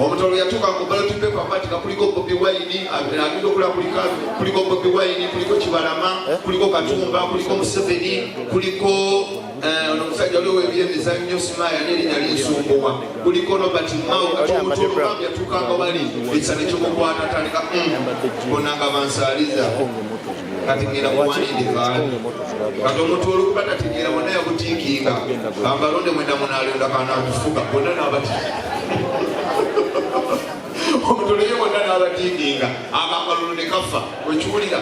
Omutolo yatuka ku ballot paper matika kuliko Bobi Wine, agenda okula kuliko Bobi Wine, kuliko Kibalama, kuliko Katumba, kuliko Museveni, kuliko omusajja oli w'ebyemizannyo Simaya n'erinnya linsumbuwa, kuliko Robert Mao. Kati omutolo yatukanga bali ekisa nekyokukwata tandika bonna nga bansaaliza kati ngenda kuwanindikaali kati omutolo kuba tategeera bonna yakutiikinga kambalonde mwenda munaalonda kanatufuga bonna n'abati omutolo ye bonna n'abatiikinga akambalolo ne kafa wekiwulira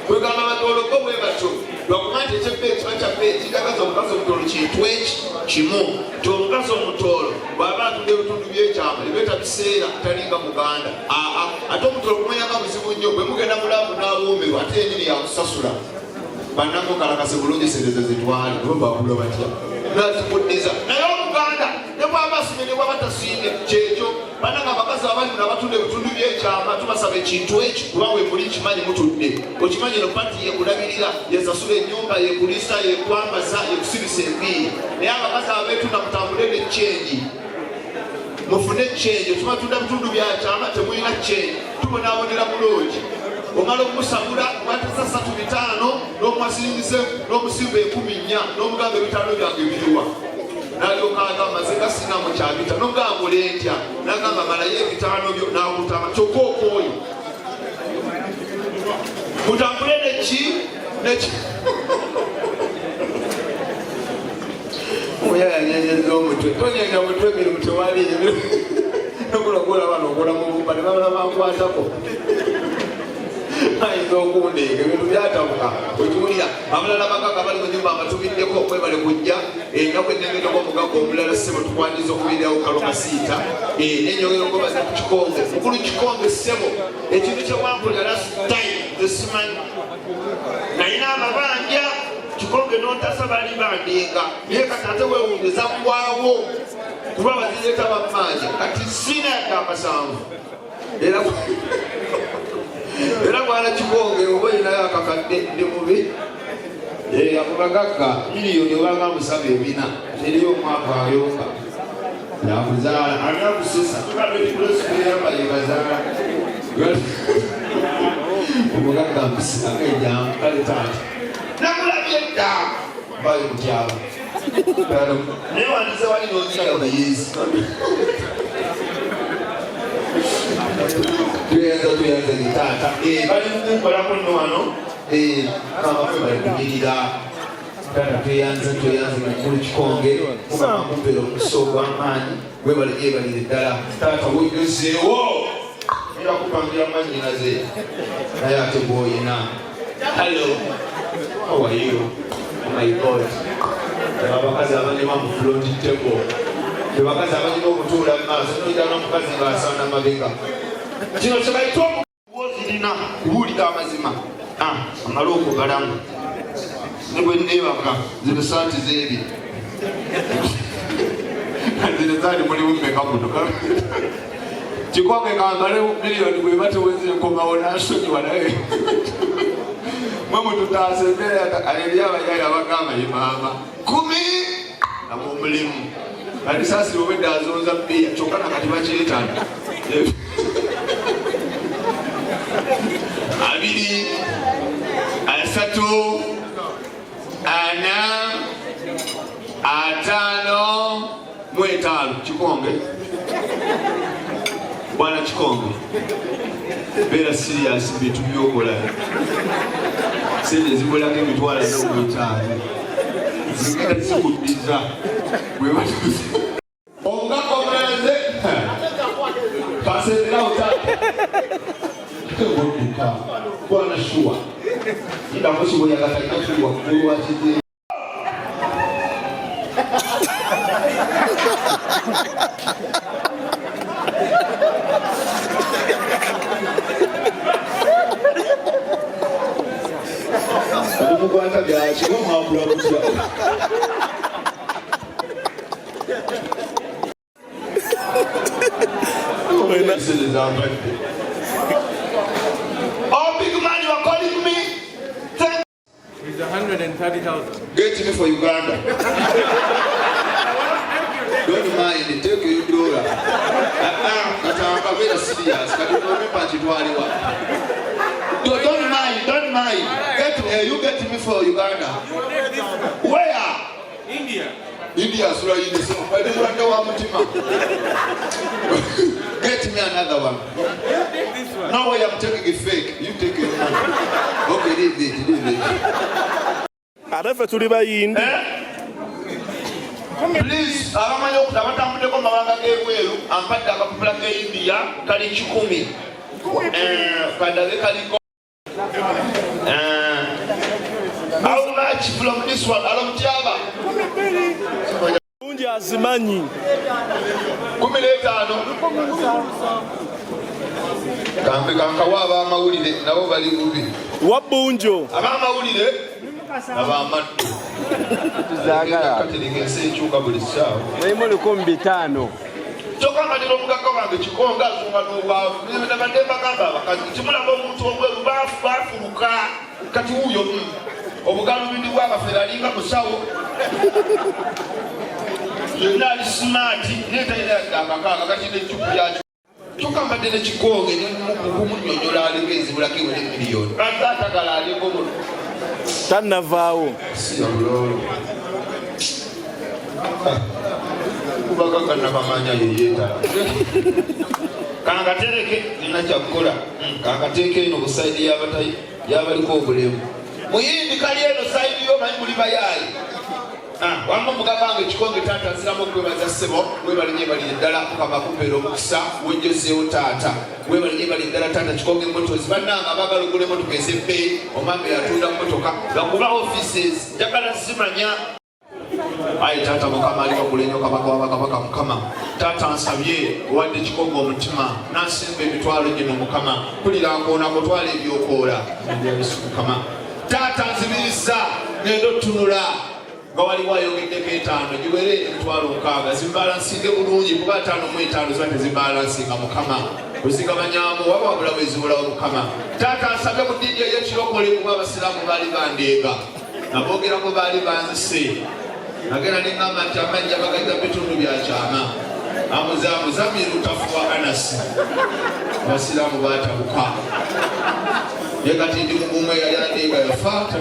kwegamba batologo bwe batyo lwakuba nti ekyebba ekiba kyabba ekitagaza omukazi omutolo kintu eki kimu nti omukazi omutolo bw'aba atunda ebitundu byekyama ebeeta biseera talinga muganda ate omutolo kumwenyanga buzibu nnyo bwe mugenda mulaavu n'aboomerwa ate enyini yakusasula bannango kalakase bulungi sereze zitwale nibo bakula batya nazikuddiza naye omuganda ne bw'aba asimye ne bw'aba tasiimye kyekyo bannanga abakazi abali nabatunda ebitundu byekyama tubasaba ekintu eki kuba we muli kimanyi mutudde okimanyi no pati yekulabirira yesasula ennyumba yekulisa yekwambaza yekusibisa enviiri naye abakazi abeetunda mutambule ne kyenji mufune kyenji okimatunda bitundu byakyama temulina kyenji tubonaabonera bulungi omala okumusabula mwatisa 35 n'omuwasiringise n'omusimba 14 n'omugamba 5 byange biriwa n'alyoka agamba nze gasina mu kyabita n'ogambula entya n'agamba malayo 5 byo n'akutama kyokka okwoyo mutambule neki oyayanyenyeza omutwe tonyenya mutwe emirimu tewali nokulakola bano okola mu bumba ne babala bankwatako ayinza okundeega ebintu byatabuka okiwulira abalala bagaga bali mu nyumba amatubiddeko okwebale kujja ennaku enengetako omugaga omulala ssebo tukwaniza okubirirawo kalomasiita nenyogera ogobaza ku kikonge mukulu kikonge ssebo ekintu kyewampulira last time thesimanyi nayina amabanja kikonge n'otasa bali bandinga naye kati ate weewundiza kwawo kuba bazireeta bamanja kati sina yadde amasanvu era mwana kikonge oba olinayo akakadde ndi mubi akubagagga miliyoni obanga musaba 4 eriyo omwaka ayonga yakuzaala anakusisa tukabekikulesikulyambayekazaala omugagga mpisagejjamu kale taata namulabye dda bayo mutyaba naye wandize wali nonyira muyezi tuyenze ni taata bali mukunkolako nno wano amafe bali kunyirira taata tweyanze mukulu kikonge kubamakupera omusa ogw'amaanyi webalyebalire ddala taata wegezeewo era kupangira manyinaze naye ate bwoyina hello how are you oh my god abakazi abanyuma mu float table abakazi abanyuma okutuula mu maaso noyita n'omukazi ng'asana mabega kino kyebayita omuzirina kubuulira amazima amala okugalamu ne bwe neebaka zino santi zeebi zino zaali mulimu mmeka muno kikonge kangale miliyoni bwe bateweze enkomawo n'asonyiwa naye mwe mututaasa embeera eri abayali abagamba ye maama 10 namuomulimu kati saasi obwedde azonza bbiya kyokka nakati bakyetana 2 3 4 5 5 kikonge bwana kikonge beera siriasi bintu byokola sente zikolako emitwalo 5 zigenda zikuddiza bwebatuze ongakomeze pasenderawo tategoduka bwana shuwa indakokiboyagatalinakuwa kulwakide omugwata byaki omwambula kutya oh big man, you are calling me. It's 130,000. Get me for Uganda. Don't mind, take you dollar. Katanga very serious. Don't mind. You get me for Uganda. Where? India. India, so you listen. Why do you want to get me another one? This one. No way, I'm taking it fake. You take it. Okay, leave it. Ate ffe tuli bayindi. Please, abamanyi okutabatambudeko mu mabanga g'ebweru ampadde akapapula k'India kali 10. Kadage kaliko. How much from this one? Alomtyaba. Bungi azimanyi. 15. Kambe kankawa ab'amawulire nabo bali bubi. Wabbunjo. Ab'amawulire ab'amattu. Tuzagala. Kateregese ekyuka buli ssaawa. Mulimu 500. Kyokka ngatera omugagga wange kikonga azunga n'obwavu. Nabadde mbagamba abakazi kimulaba omuntu obweru baafuluka kati wuuyo obugalubindi bw'abafere alinga musawo yonna ali simaati naye talina yadde akakaaga kati n'ejjuku lyakyo tukambadde nekikonge nemunyonyola aliko ezibulako ewere miliyoni atagala aliko muno tannavaawo siyabulolo kubagaganabamanya yeyeetala kangatereke nina kyakukola kangateeke eno busaidi yabaliko obulemu muyindi kali eno saidi yo manyi muli bayaayi wamba mugabange ekikonge taata nziramu okwebaza ssebo webalinye balire ddala mukama akupeera omukisa wejjozeewo taata webalinye balire ddala taata kikonge motozi bannanga bagala ogula emotoka ez'ebbeeyi omambe yatunda motoka gakuba offices njagala zimanya ayi taata mukama aliko kulenyo kabaka wabakabaka mukama taata nsabye owadde kikonge omutima nansimba emitwalo gino mukama kulira nkoona kutwala ebyokoola ebyabisu mukama taata nzibiriza ngendo otunula nga waliwo ayogeddeko 5 giwere emitwalo 6 zimbalansinge bulungi kuba 5 mu 5 ziba tezimbalansinga mukama ozigabanyamu waba wabula bwezibulawo mukama taata nsabye ku ddiini ey'ekirokole kuba abasiraamu baali bandeega nabogerako baali banzise nagenda neŋŋamba nti amajja bagajja bitundu byakyama amuzamiru tafuwa anasi abasiraamu batabuka ye kati ndi mugumu eyali andeega yafaata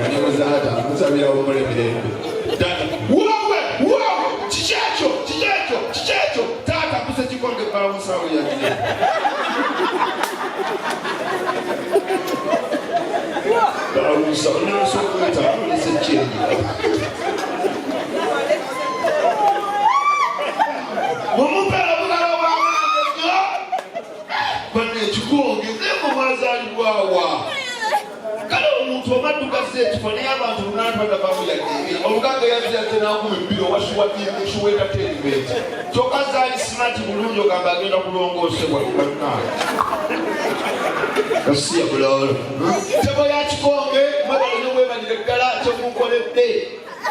yanewezata musabirawo mulemirembe tata wawe kikekyo taata kuse kikonge balamusawo yanne balamusawo nasokweta esekyenyi mumupera bugala bwamangejo bane ekikonge zemumwazalibwawa kale omuntu omaddugaze ekifo naye abantu lunatwagavamu yadeebye omuganga yaziyaze nakuma ebbiri owashuweta terimenti kyokka zaali simati bulungi ogamba agenda kulongoosebwa lubanaa kasiya bulolo tebo ya kikonge mwebalonye mwebalire ddala kyemunkoledde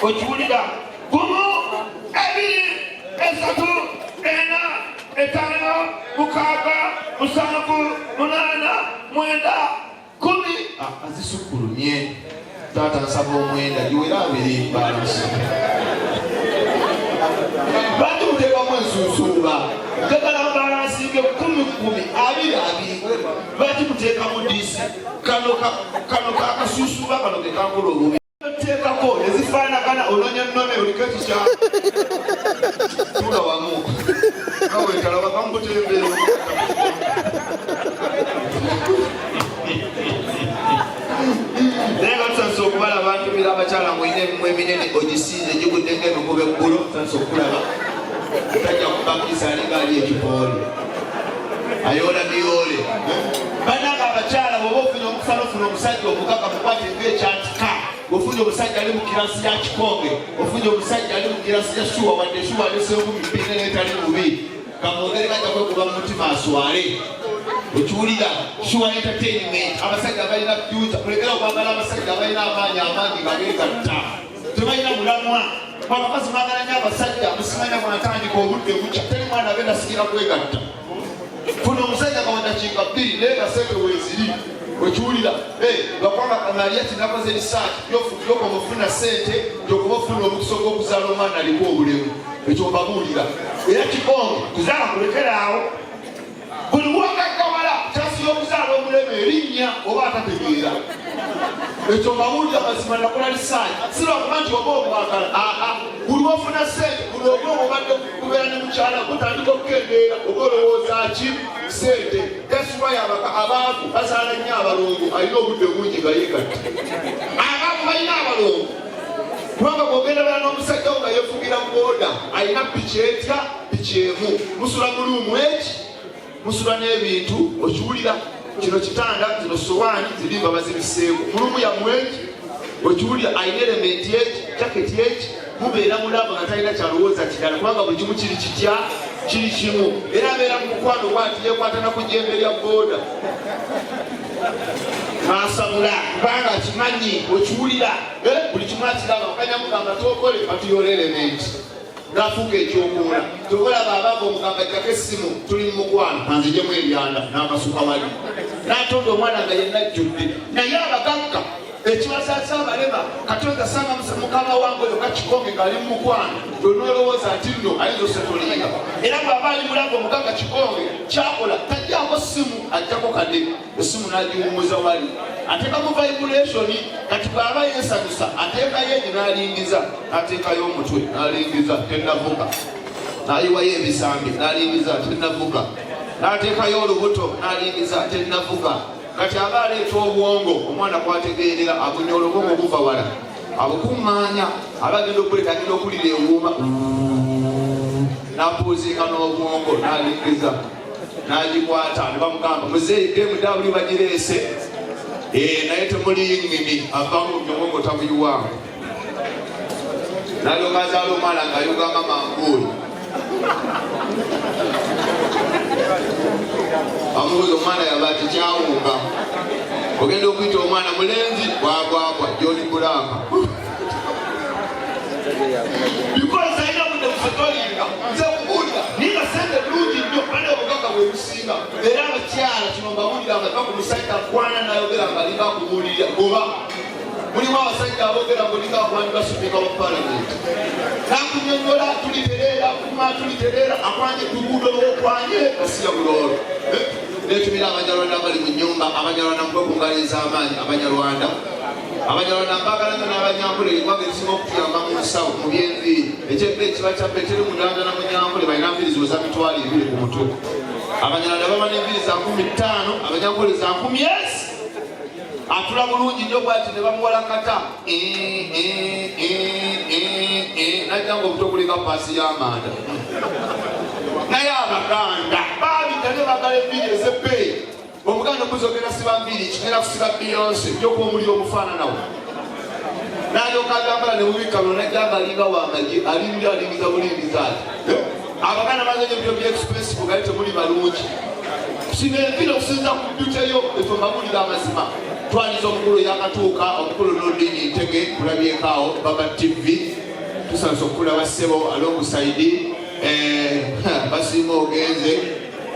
okiwulira gumu 2 3 4 5 6 7 8 9 10 azisukulumye taata nsaba omwenda giwera 2 balansi bandi muteekamu ensuusuuba njagala balansinge 10 bandi muteekamu disi kano kakasuusuuba kano kekankola obubi teekako ezifaanagana ononya nnome oliko ekikya tula wamu kawetalaba kamukutembeero naye nga tusanisa okubala abantu bira abakyala mwine emimu eminene ogisiize gigudde ng'emikuba eggulo tusanisa okulaba tajja kubakisa alinga ali ekipooli ayoola biyoole bannanga abakyala bwoba ofunye omusala ofuna omusajja omugagga mukwate ng'ekyatika ofunye omusajja ali mu kirasi ya kikonge ofunye omusajja ali mu kirasi ya shuwa wadde shuwa alesenkumi bbiri n'etali bubi kamwogere bajja kwekuba mu mutima aswale okiwulira shuwa entertainment abasajja balina fyuta kulekera okwagala abasajja balina amaanyi amangi nga beegatta tebalina mulamwa abakazi mwagala nyo abasajja musimanya mwatandika obudde bukya teri mwana agenda sigira kwegatta funa omusajja kawandakiika 2 naye gasente weeziri okiwulira gakwanga kanaliya tinakoze risaati yokuba ofuna sente yokuba ofuna omukisa gw'okuzaala omwana aliko obulemu ekyo mbabuulira era kikonge kuzaala kulekeraawo buli wagaggawala kyasi y'okuzaala omulemu erinnya oba atategeera ekyo mbabuulira mazima nakola risaati sirwakuba nti oba omwagala buli wofuna sente buli oba obadde kubeera ne mukyala gutandika okukendeera oba olowooza ki sente gaswayo abantu bazaala nnyo abalongo alina obudde bungi nga yeegatta abantu balina abalongo kubanga bwogenda bala n'omusajja wo nga yefugira mu booda alina piki etya piki emu musula muluumu eki musula n'ebintu okiwulira kino kitanda zino sowaani zirimba bazibiseeko mulumu yamweki okiwulira alina elementi eki jaketi eki mubeera mulaba nga talina kyalowooza kirala kubanga buli kimu kiri kitya kiri kimu era abeera mu mukwano gwati yekwatana ku jjembe lya booda asabula kubanga kimanyi okiwulira buli kimu akiraba okanyamugamba tokole batuyola elementi nafuuka ekyokuula tokolaba abava omugamba jjako essimu tuli mu mukwano kanzijemu ebyanda n'amasuka wali natonda omwana nga yenna ajjudde naye abagagga ekibasaasa abalema Katonda sanga mukama wange oyo Kikonge ng'ali mu mukwano onoolowooza nti nno ayinza osetulinga era bw'aba ali mulago omugagga Kikonge kyakola tajjako simu ajjako kadde essimu n'agiwummuza wali ateekamu vibration kati bw'aba yeesanyusa ateekayo egi n'alingiza ateekayo omutwe n'alingiza tennavuga n'ayiwayo ebisambi n'alingiza tennavuga n'ateekayo olubuto n'alingiza tennavuga kati aba aleeta obwongo omwana kwategeerera abunya olubongo obuva wala abukuŋŋaanya aba agenda okwetagenda okulira ewuuma n'apuuzinga n'obwongo n'alingiza n'agikwata ne bamugamba muzeeyi gemu dabuli bagireese naye temuli ngini avamu obwongo tabuyiwaamu n'alyoka azaala omwana ng'ayoganga manguuli amubuuza omwana yaba tekyawunga ogenda okuyita omwana mulenzi bwagwagwa John Bulaka because ayina budde kusetolinga nze kubuulira ninga sente bulungi nnyo bane obugagga bwe businga era abakyala kino mbabuulira nga va ku musajja akwana nayogera nga linga akubuulirira goba mulimu abasajja aboogera ngo linga akwani basumika wa palamenti nakunyonyola tulitereera kuma tulitereera akwanye tuguudo lwokwanye gasiya buloolo netumira abanyarwanda abali mu nyumba abanyarwanda mukwekunganiza amaanyi abanyarwanda mbagalanga n'abanyankole eggwanga erisinga okutuyamba mu nsawo mu byenviiri ekyebbe ekiba kya Petero Mudanda na Munyankole balina nviiri ziweza mitwalo 2 ku mutwe abanyarwanda bamana enviiri za 15 abanyankole za 10 atula bulungi nnyo bwati ne bamuwala kata najja nga obuto kuleka paasi y'amanda naye abaganda baabita ne bagala enviiri ez'ebbeeyi omuganda okuzogera siba mbiri kigenda kusiba Beyonce gyokuba omuliro omufaananawo n'alyoka agambala ne mubikalo najja nga alinga wamagi alingiza bulingiza ati abaganda bazenye ebyo byexpressive gali temuli balungi sino enviiri okusinza ku mpyuteyo etwe mbabulira amazima twaliza omukulu yakatuuka omukulu Nodini Ntege kulabyekaawo Baba TV tusanze okulaba ssebo alongside basiima ogenze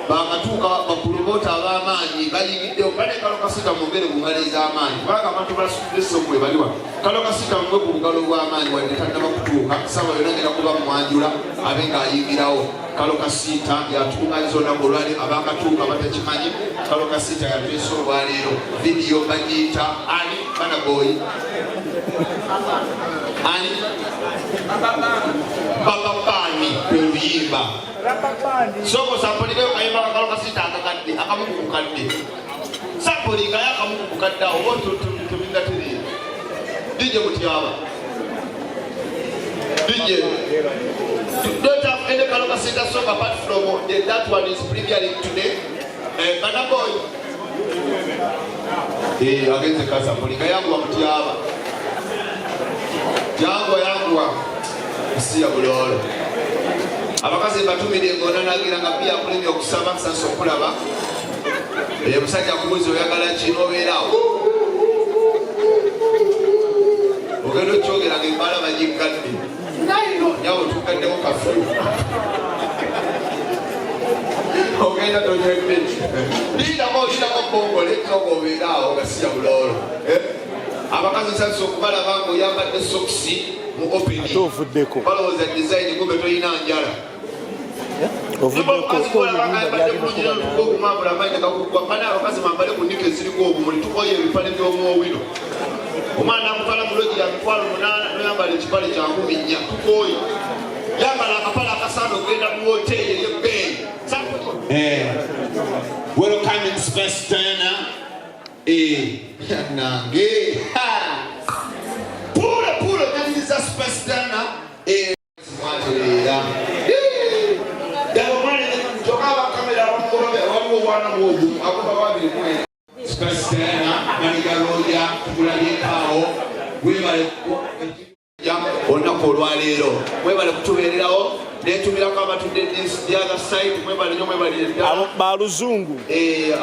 bakatuuka bakulubota ab'amaanyi bayigiddewo bale kalo kasita mungere bungalo ez'amaanyi kubanga abantu basuddeso mwe baliwa kalo kasita mwe ku bugalo bw'amaanyi wadde tannaba kutuuka saba yonna ngenda kuba mwanjula abe ng'ayingirawo kalo kasita yatukunganyiza olunaku olwali abakatuuka batakimanyi kalo kasita yatwesa olwaleero vidiyo bagiyita ani banaboyi ani babapani kweluyimba soko sapoligayo kayimba kakalo kasita akakadde akamuku kukadde sapoligayo akamuku kukadde awo tumingatirire dije mutyaba dije don't have any kalo kasita song apart from that one is premiering today banaboy agenze kasapoliga yangu wa mutyaba yangu siya buloolo abakazi batumire ngona nagira nga pia kulemye okusaba sanso okulaba musajja kubuuza oyagala ki obeerawo ogenda okyogera nga embala bagikadde nyawo tukaddeko kafu ogenda tonyebe lindako bongole kyoga obeerawo nga siya buloolo abakazi sanso okubalaba nga oyambadde sokisi mu opening balowooza design gube toyina njala abakazi mambale ku nika eziriko obumuli tukoye ebipale by'omwowino omwana amutwala mulogi ya 8,000 noyambala ekipale kya 10,400 tukoye yambala akapale akasaana okugenda mu woteeri ey'ebbeeyi welcoming space Diana nange pure nyanyiriza space Diana mwaterera yabomane tokaba kamera bamugobe waliwo wana mwodu akoba babiri mwe space Diana manigaroja tulabyekaawo webale olunaku olwaleero mwebale kutubeererawo netumirako abatudde the other side mwebale nyo mwebalire ddala baluzungu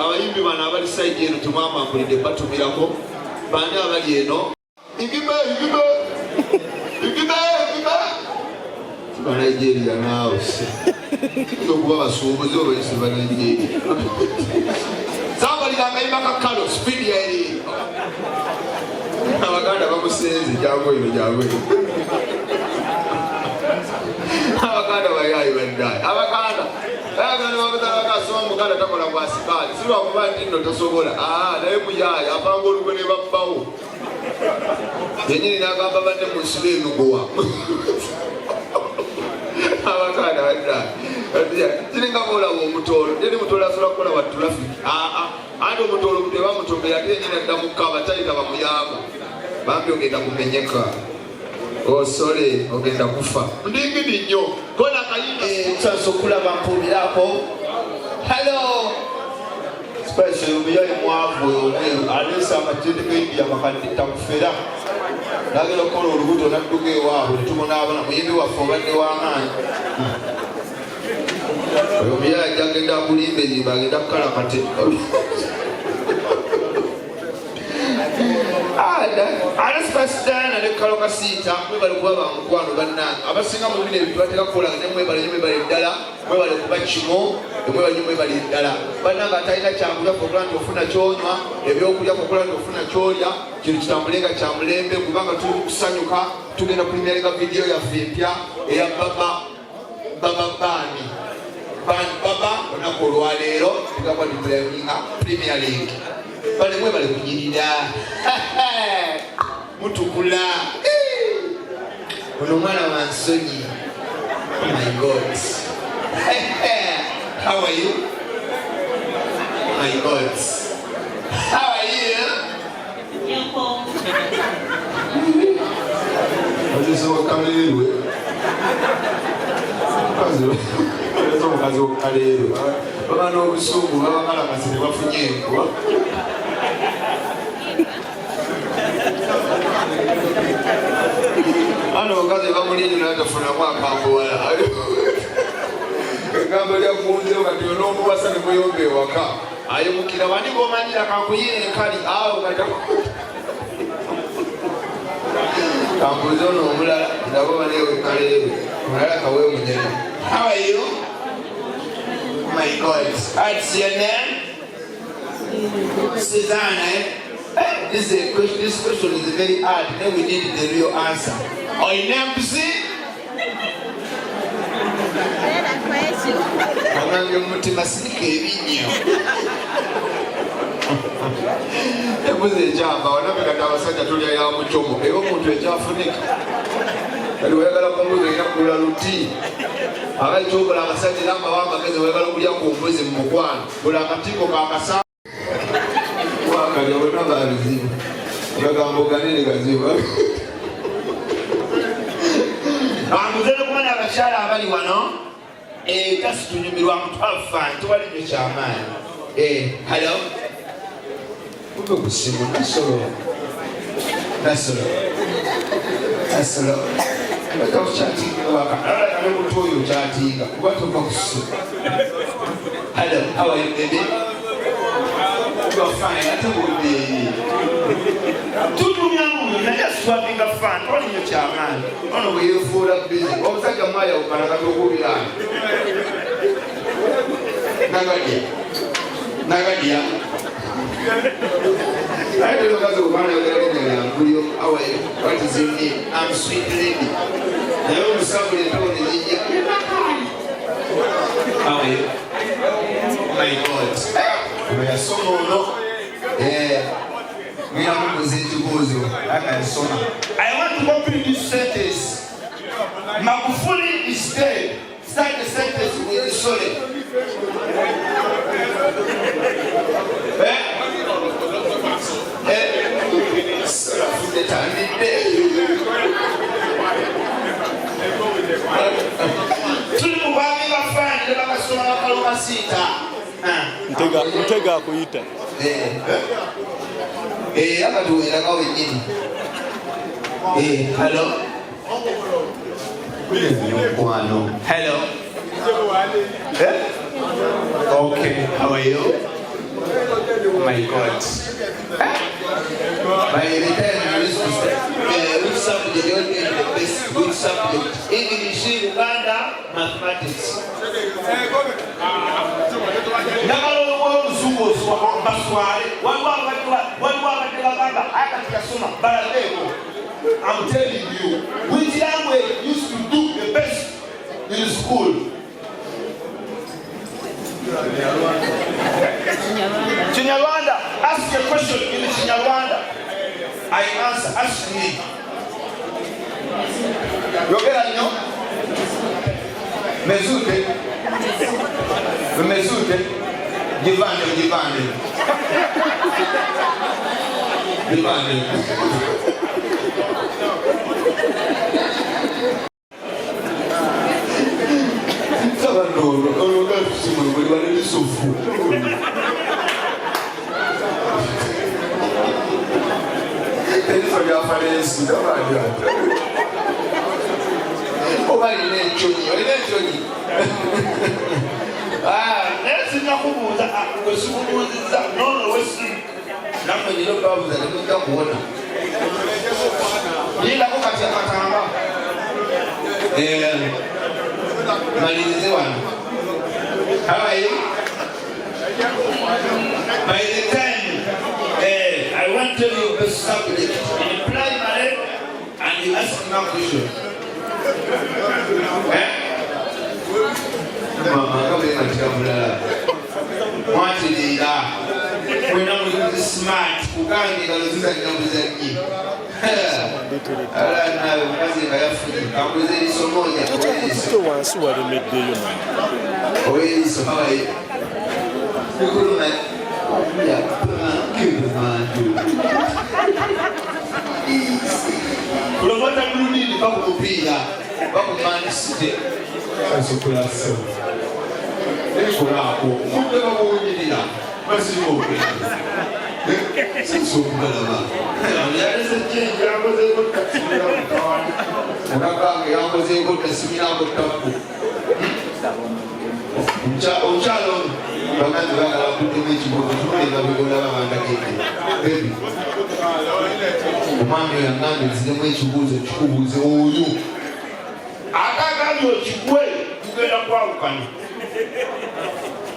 abayimbi bano abali side eno temwamakulidde batumirako bani abali eno igibe Nigeria naawe okuba basuubuzi obayise ba Nigeria sambalira akayimba ka kalo speed yaeri abaganda bamusenze jango ino jango ino abaganda bayayi bandai abaganda bakasoma muganda takola kwa asikali si lwakuba nti nno tosobola naye muyayi apanga olugwe ne babbawo yenyini n'agamba badde mu nsiba enugowa abaganda bandai kiringa boolawo omutoolo yeri mutoolo asobola kukola wa traffic andi omutoolo mutwe bamutombera ate yenyini adda mukaba tayita bamuyamba bambi ogenda kumenyeka osole ogenda kufa ndingidi nnyo kona kayina tusanso okulaba mpulirako hello special omuyayi mwavu omweru aleesa amatende g'india makadde takufera nagenda okukola olubuto nadduka ewaabwe netubonaabona muyimbi waffe obadde w'amaanyi oyo omuyayi ajja agenda akulimba enyimba agenda kukala kate alasipasidaana nekalo kasiita mwebale kuba bamukwano bannange abasinga mu bino ebintu batera kukola nemwebale ddala mwebale kuba kimo emwebale ddala bannange atalina kyakulya kokola nti ofuna kyonywa ebyokulya kokola nti ofuna kyolya kintu kitambulenga kyamulembe kubanga tuli kusanyuka tugenda kulimyalenga vidiyo yaffe empya eya baba baani baba olunaku olwaleero tugamba dipulaminga premier league bale mwebale kunyirira mutukula ono mwana wa nsonyi oh my god how are you oh my god how are you omukazi wokaleerwe baba n'obusungu babakalakasi tebafunye enkuba ano omukazi bamulinnyina atafunamu akambuwala egambo lyakunzeo kati onoomubasa nemuyomba ewaka ayomukira wani bomanyira kankuyira enkali awo kambuze ono omulala nabo banewekaleerwe omulala kawe munyene how are you oh my god what's your name Susanna this question is very hard then we need the real answer oinempsi anange omutima sinika ebinnyo ebuze ekyamba wanabekati abasajja tulya ya mucomo era omuntu ekyafunika kati wayagala kumbuzi olina kugula luti aba ekyokola abasajja era mbawa amagezi wayagala okulya ku mbuzi mu mukwano buli akatiko kakasa wakali obona babizibu bagamba oganene gazibu ambuze nokumanya abakyala abali wano kasi tunyumirwamu twafa tewali nyo kyamaanyi halo kuve kusimu nasolo ekaukyatingawakaalamutu oyo kyatinga kuba tova kusimu halo how are you baby you are fine ate budde tutumyamu naye aswabinga fan tewali nyo kyamaanyi ono bweyefuula bizi omusajja mwayawukana kati okubirana nagadya I don't know how what is your name? I'm sweet lady. I don't somebody told me how are you? Oh my god. We are so no. We are going to go. I want to complete this sentence. Magufuli is dead. Start the sentence with the solid. Ntega akuyita akatuwerako wenyini hello hello okay how are you oh my god by the time which subject you get the best which subject English Uganda mathematics nakalo muzungu baswale waliwo abadde bagamba I'm telling you, which language used to do the best in school? Chinyarwanda. Ask a question in Chinyarwanda. I answer. Ask me. Yogera nyo? Mezute. Givande. How are you? By the time I want to tell you the subject in primary and you ask me a question. Mama, come here, my child. What is it? When I'm smart, who can't get a little bit of the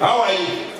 how are you?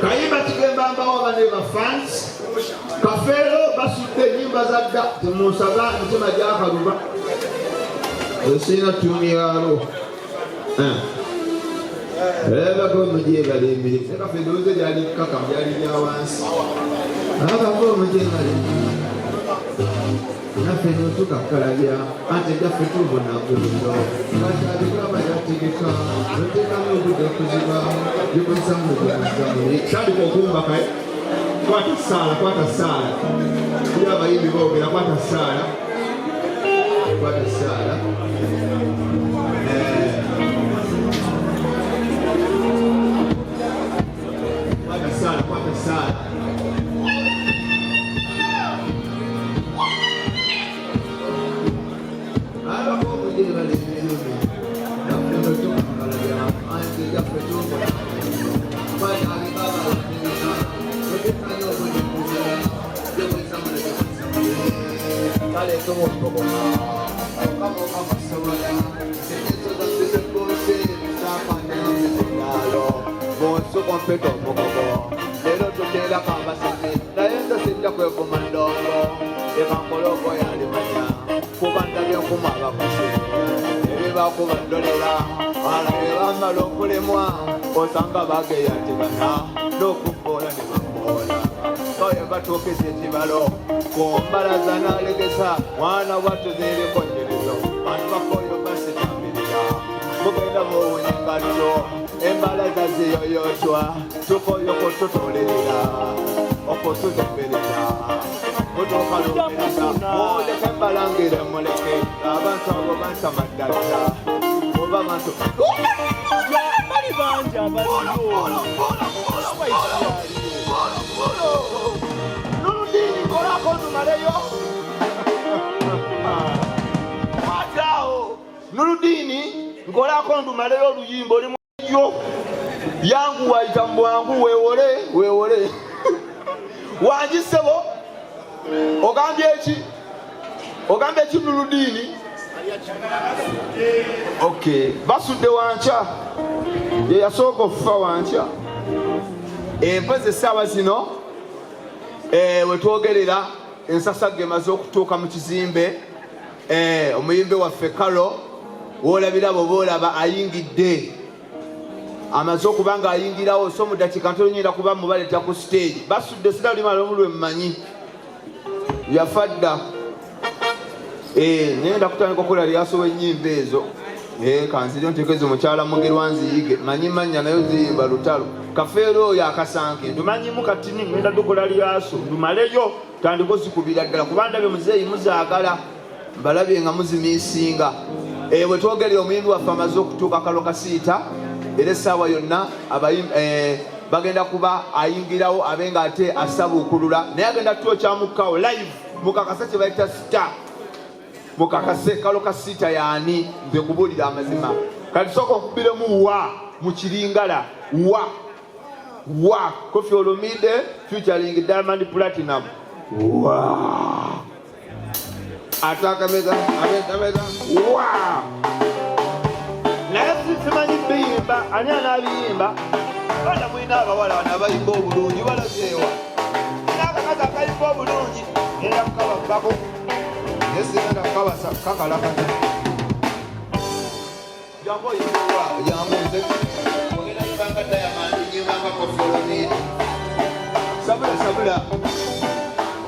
Kayimba Kigemba ambao waneva fans Kafelo basute nyimba za da Musaba nchema jaka ruba Sina tumiyaro Eba kwa mjie gade mbili Seka fedoze jali kaka mjali jawansi Aba kwa mjie gade Nafe nutuka kalabia Ante jafe tubo na kulindo Kashadi kama jatigika Nuteka nubuda kuziba Yuko nsamu kwa Shadi kwa kumba kai Kwata sala Kuyaba hivi bobe na kwata sala Osanga bage ya tibana Lokupola ni mambola Oye batoke zetibalo Kumbalaza na legesa Wana watu zile konjelezo Manu wakoyo basi familia Mugenda mwenye ngacho Embalaza ziyo yochwa Tuko yoko tutolelela Oko tuzembelea muleke mbalangire muleke abantu abo bansama ddala oba bantu bali bangi abaliyo Nurudini kolako ndumaleyo atao Nurudini nkolako ndumaleyo oluyimbo limuyo yangu waita mbwangu weewole wanjisebo ogambye eki Nurudini okay basudde wanca ye yasooka okufa wanca empozi essaawa zino wetwogerera ensasagge emaze okutuuka mu kizimbe omuyimbi waffe Kalo woolabira bwe boolaba ayingidde amaze okuba nga ayingirawo so mu dakiika ntono nyinda kuba mubaleta ku stage basudde sida lulimala omulwe mmanyi yafa dda nenda kutandika okukola lyasowa ennyimba ezo kanziryo ntekeeza omukyala mugerwa nziyige manyi manya nayo ziyimba lutalo kafeero oyo akasanke ndumanyimu katini ngenda dukola lyaso ndumaleyo tandika ozikubira ddala kuba ndabye muzeeyi muzaagala mbalabye nga muzimiisinga bwe twogerera omuyimbi waffe amaze okutuuka Kalo Kasiita era essaawa yonna bagenda kuba ayingirawo abe nga ate asabuukulula naye agenda tuokyamukawo live mukakase kye bayita star mukakase Kalo Kasiita yaani nze kubuulira amazima kati sooka okubiremu wa mu kiringala wa Koffi Olomide featuring Diamond Platinum wa atakameza wa naye simanyi biyimba ani anaabiyimba bana mwina abawala bano abayimba obulungi balabyewa nakakazi akayimba obulungi era kukabakako nesigenda kukabasa kakalakata jangu oyimbawa jangu nze ogenda yibanga Diamond yibanga Koffi Olomide sabula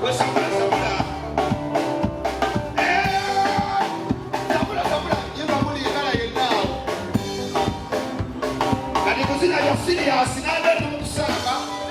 wesabula serious nada no kusaba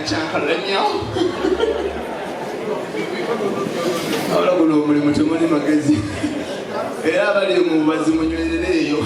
nakyankalanya awala guno omulimu temuli magezi era abali mu bazimunywerere eyo